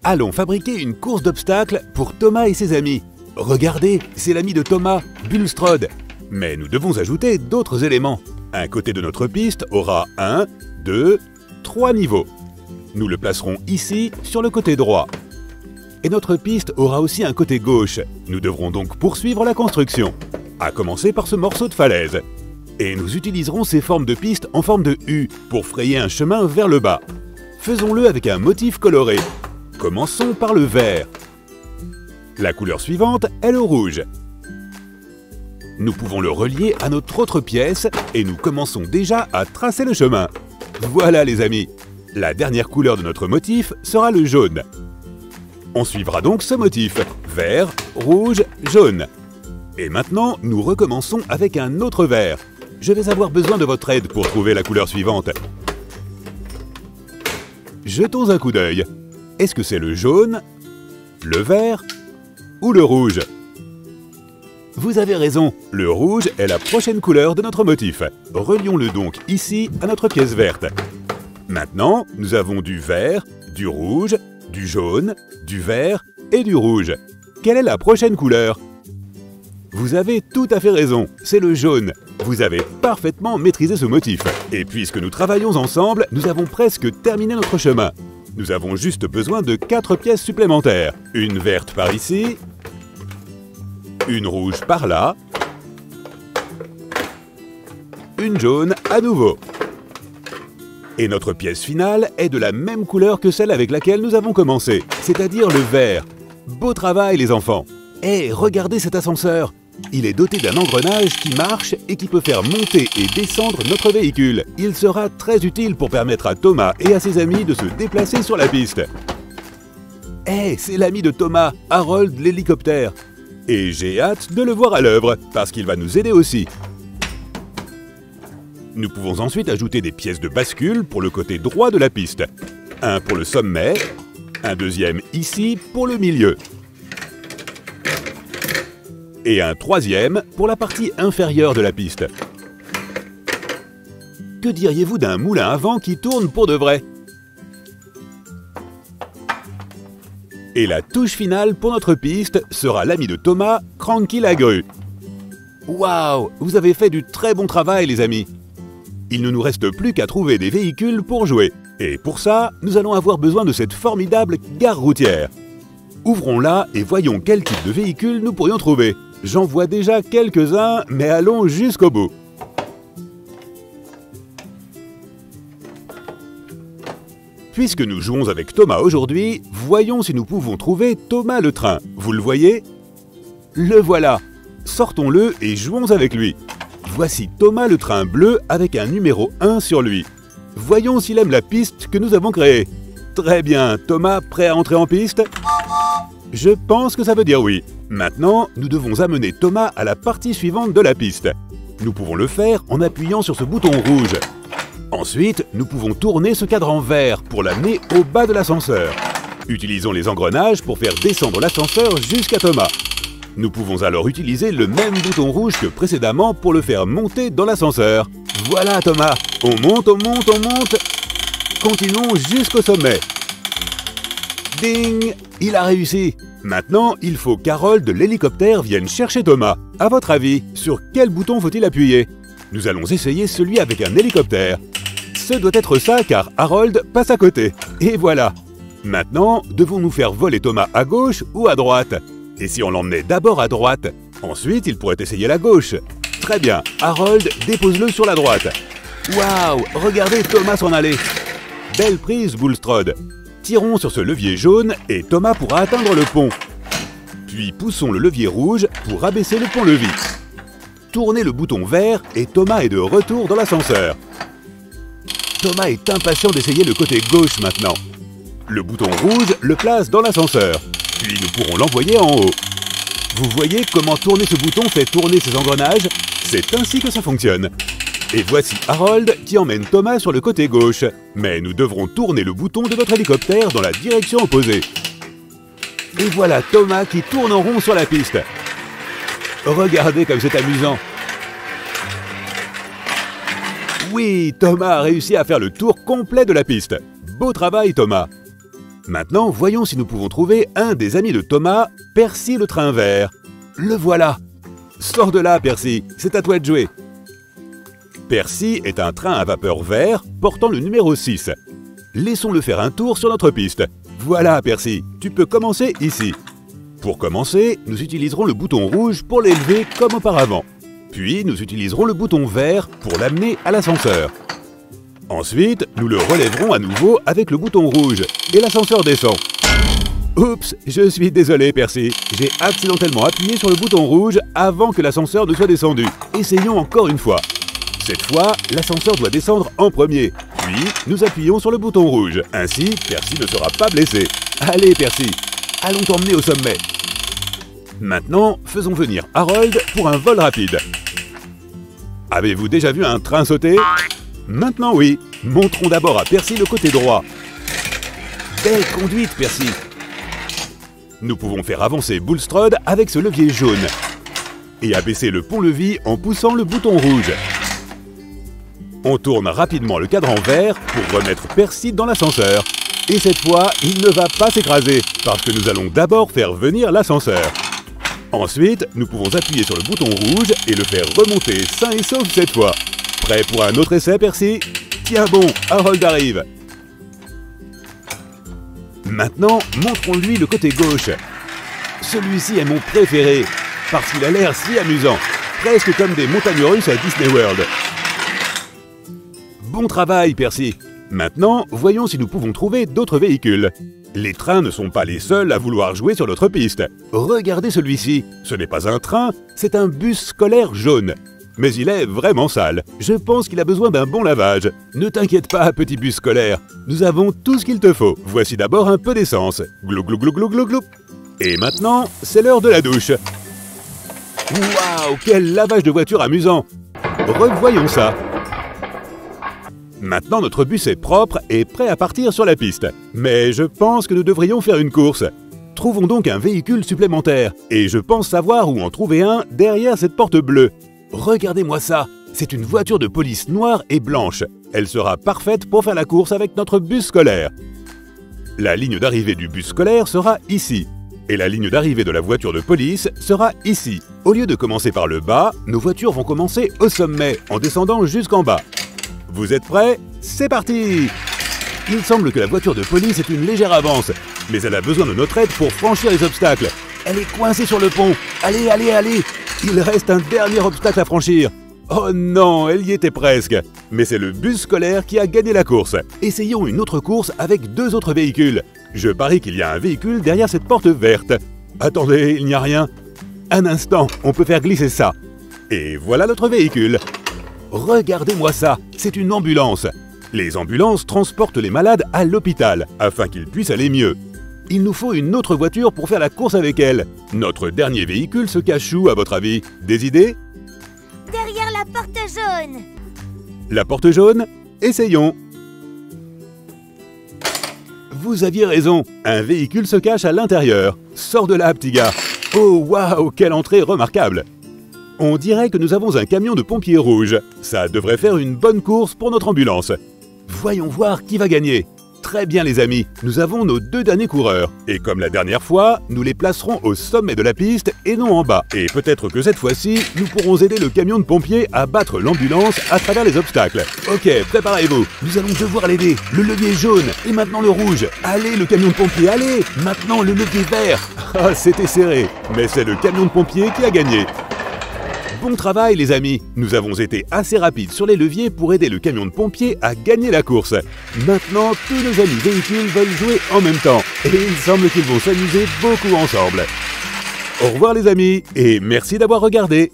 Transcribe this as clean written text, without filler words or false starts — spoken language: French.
Allons fabriquer une course d'obstacles pour Thomas et ses amis. Regardez, c'est l'ami de Thomas, Bulstrode. Mais nous devons ajouter d'autres éléments. Un côté de notre piste aura 1, 2, 3 niveaux. Nous le placerons ici, sur le côté droit. Et notre piste aura aussi un côté gauche. Nous devrons donc poursuivre la construction, à commencer par ce morceau de falaise. Et nous utiliserons ces formes de piste en forme de U pour frayer un chemin vers le bas. Faisons-le avec un motif coloré. Commençons par le vert. La couleur suivante est le rouge. Nous pouvons le relier à notre autre pièce et nous commençons déjà à tracer le chemin. Voilà les amis, la dernière couleur de notre motif sera le jaune. On suivra donc ce motif, vert, rouge, jaune. Et maintenant, nous recommençons avec un autre vert. Je vais avoir besoin de votre aide pour trouver la couleur suivante. Jetons un coup d'œil. Est-ce que c'est le jaune, le vert ou le rouge? Vous avez raison, le rouge est la prochaine couleur de notre motif. Relions-le donc ici à notre pièce verte. Maintenant, nous avons du vert, du rouge, du jaune, du vert et du rouge. Quelle est la prochaine couleur? Vous avez tout à fait raison, c'est le jaune. Vous avez parfaitement maîtrisé ce motif. Et puisque nous travaillons ensemble, nous avons presque terminé notre chemin. Nous avons juste besoin de 4 pièces supplémentaires. Une verte par ici, une rouge par là, une jaune à nouveau. Et notre pièce finale est de la même couleur que celle avec laquelle nous avons commencé, c'est-à-dire le vert. Beau travail les enfants! Eh, regardez cet ascenseur! Il est doté d'un engrenage qui marche et qui peut faire monter et descendre notre véhicule. Il sera très utile pour permettre à Thomas et à ses amis de se déplacer sur la piste. Eh, c'est l'ami de Thomas, Harold l'hélicoptère. Et j'ai hâte de le voir à l'œuvre, parce qu'il va nous aider aussi. Nous pouvons ensuite ajouter des pièces de bascule pour le côté droit de la piste. Un pour le sommet, un deuxième ici pour le milieu. Et un troisième pour la partie inférieure de la piste. Que diriez-vous d'un moulin à vent qui tourne pour de vrai? Et la touche finale pour notre piste sera l'ami de Thomas, Cranky la grue. Waouh, vous avez fait du très bon travail les amis. Il ne nous reste plus qu'à trouver des véhicules pour jouer. Et pour ça, nous allons avoir besoin de cette formidable gare routière. Ouvrons-la et voyons quel type de véhicule nous pourrions trouver. J'en vois déjà quelques-uns, mais allons jusqu'au bout. Puisque nous jouons avec Thomas aujourd'hui, voyons si nous pouvons trouver Thomas le train. Vous le voyez? Le voilà. Sortons-le et jouons avec lui. Voici Thomas le train bleu avec un numéro 1 sur lui. Voyons s'il aime la piste que nous avons créée. Très bien, Thomas, prêt à entrer en piste? Je pense que ça veut dire oui. Maintenant, nous devons amener Thomas à la partie suivante de la piste. Nous pouvons le faire en appuyant sur ce bouton rouge. Ensuite, nous pouvons tourner ce cadran vert pour l'amener au bas de l'ascenseur. Utilisons les engrenages pour faire descendre l'ascenseur jusqu'à Thomas. Nous pouvons alors utiliser le même bouton rouge que précédemment pour le faire monter dans l'ascenseur. Voilà Thomas, on monte, on monte, on monte. Continuons jusqu'au sommet. Ding! Il a réussi. Maintenant, il faut qu'Harold de l'hélicoptère vienne chercher Thomas. À votre avis, sur quel bouton faut-il appuyer? Nous allons essayer celui avec un hélicoptère. Ce doit être ça car Harold passe à côté. Et voilà. Maintenant, devons-nous faire voler Thomas à gauche ou à droite? Et si on l'emmenait d'abord à droite? Ensuite, il pourrait essayer la gauche. Très bien. Harold, dépose-le sur la droite. Waouh! Regardez Thomas s'en aller. Belle prise, Bulstrode. Tirons sur ce levier jaune et Thomas pourra atteindre le pont. Puis poussons le levier rouge pour abaisser le pont-levis. Tournez le bouton vert et Thomas est de retour dans l'ascenseur. Thomas est impatient d'essayer le côté gauche maintenant. Le bouton rouge le place dans l'ascenseur. Puis nous pourrons l'envoyer en haut. Vous voyez comment tourner ce bouton fait tourner ses engrenages? C'est ainsi que ça fonctionne. Et voici Harold qui emmène Thomas sur le côté gauche. Mais nous devrons tourner le bouton de notre hélicoptère dans la direction opposée. Et voilà Thomas qui tourne en rond sur la piste. Regardez comme c'est amusant. Oui, Thomas a réussi à faire le tour complet de la piste. Beau travail Thomas. Maintenant, voyons si nous pouvons trouver un des amis de Thomas, Percy le train vert. Le voilà. Sors de là, Percy, c'est à toi de jouer. Percy est un train à vapeur vert portant le numéro 6. Laissons-le faire un tour sur notre piste. Voilà, Percy, tu peux commencer ici. Pour commencer, nous utiliserons le bouton rouge pour l'élever comme auparavant. Puis, nous utiliserons le bouton vert pour l'amener à l'ascenseur. Ensuite, nous le relèverons à nouveau avec le bouton rouge et l'ascenseur descend. Oups, je suis désolé, Percy. J'ai accidentellement appuyé sur le bouton rouge avant que l'ascenseur ne soit descendu. Essayons encore une fois. Cette fois, l'ascenseur doit descendre en premier. Puis, nous appuyons sur le bouton rouge. Ainsi, Percy ne sera pas blessé. Allez, Percy, allons t'emmener au sommet. Maintenant, faisons venir Harold pour un vol rapide. Avez-vous déjà vu un train sauter? Maintenant oui. Montrons d'abord à Percy le côté droit. Belle conduite, Percy. Nous pouvons faire avancer Bulstrode avec ce levier jaune. Et abaisser le pont-levis en poussant le bouton rouge. On tourne rapidement le cadran vert pour remettre Percy dans l'ascenseur. Et cette fois, il ne va pas s'écraser, parce que nous allons d'abord faire venir l'ascenseur. Ensuite, nous pouvons appuyer sur le bouton rouge et le faire remonter sain et sauf cette fois. Prêt pour un autre essai, Percy? Tiens bon, Harold arrive. Maintenant, montrons-lui le côté gauche. Celui-ci est mon préféré, parce qu'il a l'air si amusant, presque comme des montagnes russes à Disney World. Bon travail, Percy. Maintenant, voyons si nous pouvons trouver d'autres véhicules. Les trains ne sont pas les seuls à vouloir jouer sur notre piste. Regardez celui-ci. Ce n'est pas un train, c'est un bus scolaire jaune. Mais il est vraiment sale. Je pense qu'il a besoin d'un bon lavage. Ne t'inquiète pas, petit bus scolaire. Nous avons tout ce qu'il te faut. Voici d'abord un peu d'essence. Glou glou glou glou glou glou. Et maintenant, c'est l'heure de la douche. Waouh, quel lavage de voiture amusant. Revoyons ça. Maintenant, notre bus est propre et prêt à partir sur la piste. Mais je pense que nous devrions faire une course. Trouvons donc un véhicule supplémentaire. Et je pense savoir où en trouver un derrière cette porte bleue. Regardez-moi ça. C'est une voiture de police noire et blanche. Elle sera parfaite pour faire la course avec notre bus scolaire. La ligne d'arrivée du bus scolaire sera ici. Et la ligne d'arrivée de la voiture de police sera ici. Au lieu de commencer par le bas, nos voitures vont commencer au sommet, en descendant jusqu'en bas. Vous êtes prêts? C'est parti! Il semble que la voiture de police ait une légère avance, mais elle a besoin de notre aide pour franchir les obstacles. Elle est coincée sur le pont. Allez, allez, allez! Il reste un dernier obstacle à franchir. Oh non, elle y était presque. Mais c'est le bus scolaire qui a gagné la course. Essayons une autre course avec deux autres véhicules. Je parie qu'il y a un véhicule derrière cette porte verte. Attendez, il n'y a rien. Un instant, on peut faire glisser ça. Et voilà notre véhicule. Regardez-moi ça, c'est une ambulance. Les ambulances transportent les malades à l'hôpital, afin qu'ils puissent aller mieux. Il nous faut une autre voiture pour faire la course avec elle. Notre dernier véhicule se cache où, à votre avis? Des idées? Derrière la porte jaune. La porte jaune? Essayons. Vous aviez raison, un véhicule se cache à l'intérieur. Sors de là, petit gars. Oh, waouh, quelle entrée remarquable! On dirait que nous avons un camion de pompiers rouge. Ça devrait faire une bonne course pour notre ambulance. Voyons voir qui va gagner. Très bien les amis, nous avons nos deux derniers coureurs. Et comme la dernière fois, nous les placerons au sommet de la piste et non en bas. Et peut-être que cette fois-ci, nous pourrons aider le camion de pompiers à battre l'ambulance à travers les obstacles. Ok, préparez-vous. Nous allons devoir l'aider. Le levier jaune et maintenant le rouge. Allez le camion de pompiers, allez! Maintenant le levier vert. Ah, c'était serré. Mais c'est le camion de pompiers qui a gagné. Bon travail les amis, nous avons été assez rapides sur les leviers pour aider le camion de pompiers à gagner la course. Maintenant, tous nos amis véhicules veulent jouer en même temps et il semble qu'ils vont s'amuser beaucoup ensemble. Au revoir les amis et merci d'avoir regardé.